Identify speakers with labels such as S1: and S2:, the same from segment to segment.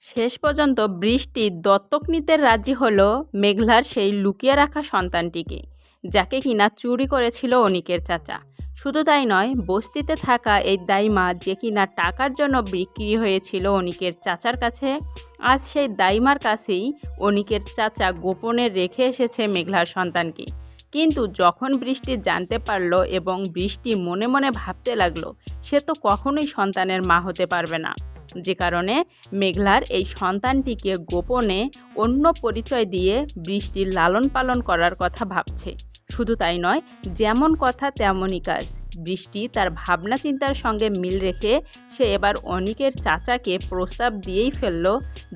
S1: শেষ পর্যন্ত বৃষ্টি দত্তক নিতে রাজি হলো মেঘলার সেই লুকিয়ে রাখা সন্তানটিকে, যাকে কিনা চুরি করেছিল অনিকের চাচা। শুধু তাই নয়, বস্তিতে থাকা এই দাইমা যে কিনা টাকার জন্য বিক্রি হয়েছিল অনিকের চাচার কাছে, আজ সেই দাইমার কাছেই অনিকের চাচা গোপনে রেখে এসেছে মেঘলার সন্তানকে। কিন্তু যখন বৃষ্টি জানতে পারল এবং বৃষ্টি মনে মনে ভাবতে লাগলো সে তো কখনোই সন্তানের মা হতে পারবে না, যে কারণে মেঘলার এই সন্তানটিকে গোপনে অন্য পরিচয় দিয়ে বৃষ্টির লালন পালন করার কথা ভাবছে। শুধু তাই নয়, যেমন কথা তেমনই কাজ। বৃষ্টি তার ভাবনা চিন্তার সঙ্গে মিল রেখে সে এবার অনিকের চাচাকে প্রস্তাব দিয়েই ফেলল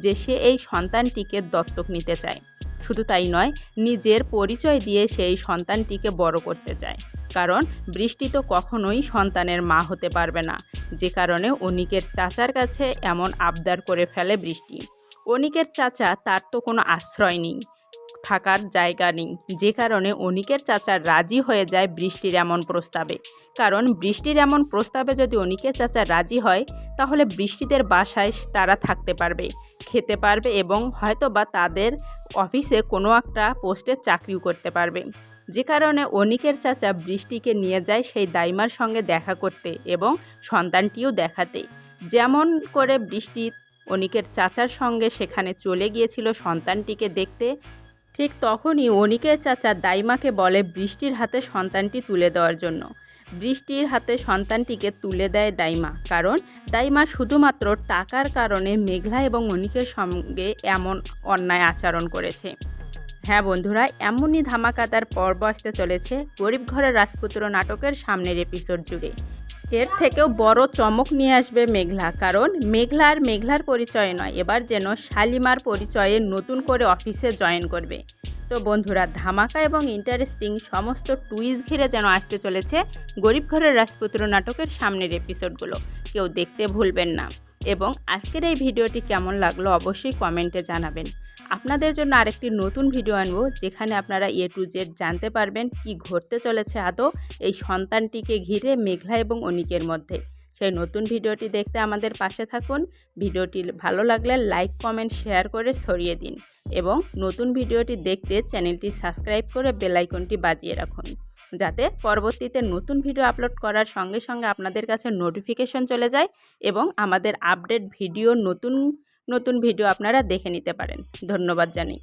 S1: যে সে এই সন্তানটিকে দত্তক নিতে চায়। শুধু তাই নয়, নিজের পরিচয় দিয়ে সেই সন্তানটিকে বড় করতে চায়, কারণ বৃষ্টি তো কখনোই সন্তানের মা হতে পারবে না, যে কারণে অনিকের চাচার কাছে এমন আবদার করে ফেলে বৃষ্টি। অনিকের চাচা তার তো কোনো আশ্রয় নেই, থাকার জায়গা নেই, যে কারণে অনিকের চাচা রাজি হয়ে যায় বৃষ্টির এমন প্রস্তাবে। কারণ বৃষ্টির এমন প্রস্তাবে যদি অনিকের চাচা রাজি হয়, তাহলে বৃষ্টিদের বাসায় তারা থাকতে পারবে, খেতে পারবে এবং হয়তো বা তাদের অফিসে কোনো একটা পোস্টে চাকরিও করতে পারবে। যে কারণে অনিকের চাচা বৃষ্টিকে নিয়ে যায় সেই দাইমার সঙ্গে দেখা করতে এবং সন্তানটিও দেখাতে। যেমন করে বৃষ্টি অনিকের চাচার সঙ্গে সেখানে চলে গিয়েছিল সন্তানটিকে দেখতে, ঠিক তখনই অনিকের চাচা দাইমাকে বলে বৃষ্টির হাতে সন্তানটি তুলে দেওয়ার জন্য। বৃষ্টির হাতে সন্তানটিকে তুলে দেয় দাইমা, কারণ দাইমা শুধুমাত্র টাকার কারণে মেঘলা এবং অনিকের সঙ্গে এমন অন্যায় আচরণ করেছে। হ্যাঁ বন্ধুরা, এমনই ধামাকাদার পর্ব আসতে চলেছে গরিব ঘরের রাজপুত্র নাটকের সামনের এপিসোড জুড়ে। এর থেকেও বড় চমক নিয়ে আসবে মেঘলা, কারণ মেঘলার পরিচয় নয়, এবার যেন শালিমার পরিচয়ে নতুন করে অফিসে জয়েন করবে। তো বন্ধুরা, ধামাকা এবং ইন্টারেস্টিং সমস্ত টুইস্ট ঘিরে যেন আসতে চলেছে গরিব ঘরের রাজপুত্র নাটকের সামনের এপিসোডগুলো, কেউ দেখতে ভুলবেন না। এবং আজকের এই ভিডিওটি কেমন লাগলো অবশ্যই কমেন্টে জানাবেন। আপনাদের জন্য আরেকটি নতুন ভিডিও আনবো, যেখানে আপনারা A to Z জানতে পারবেন কি ঘটতে চলেছে আদৌ এই সন্তানটিকে ঘিরে মেঘলা এবং অনিকের মধ্যে। সেই নতুন ভিডিওটি দেখতে আমাদের পাশে থাকুন। ভিডিওটি ভালো লাগলে লাইক কমেন্ট শেয়ার করে ছড়িয়ে দিন এবং নতুন ভিডিওটি দেখতে চ্যানেলটি সাবস্ক্রাইব করে বেল আইকনটি বাজিয়ে রাখুন, যাতে পরবর্তীতে নতুন ভিডিও আপলোড করার সঙ্গে সঙ্গে আপনাদের কাছে নোটিফিকেশন চলে যায় এবং আমাদের আপডেট ভিডিও নতুন ভিডিও আপনারা দেখে নিতে পারেন। ধন্যবাদ জানাই।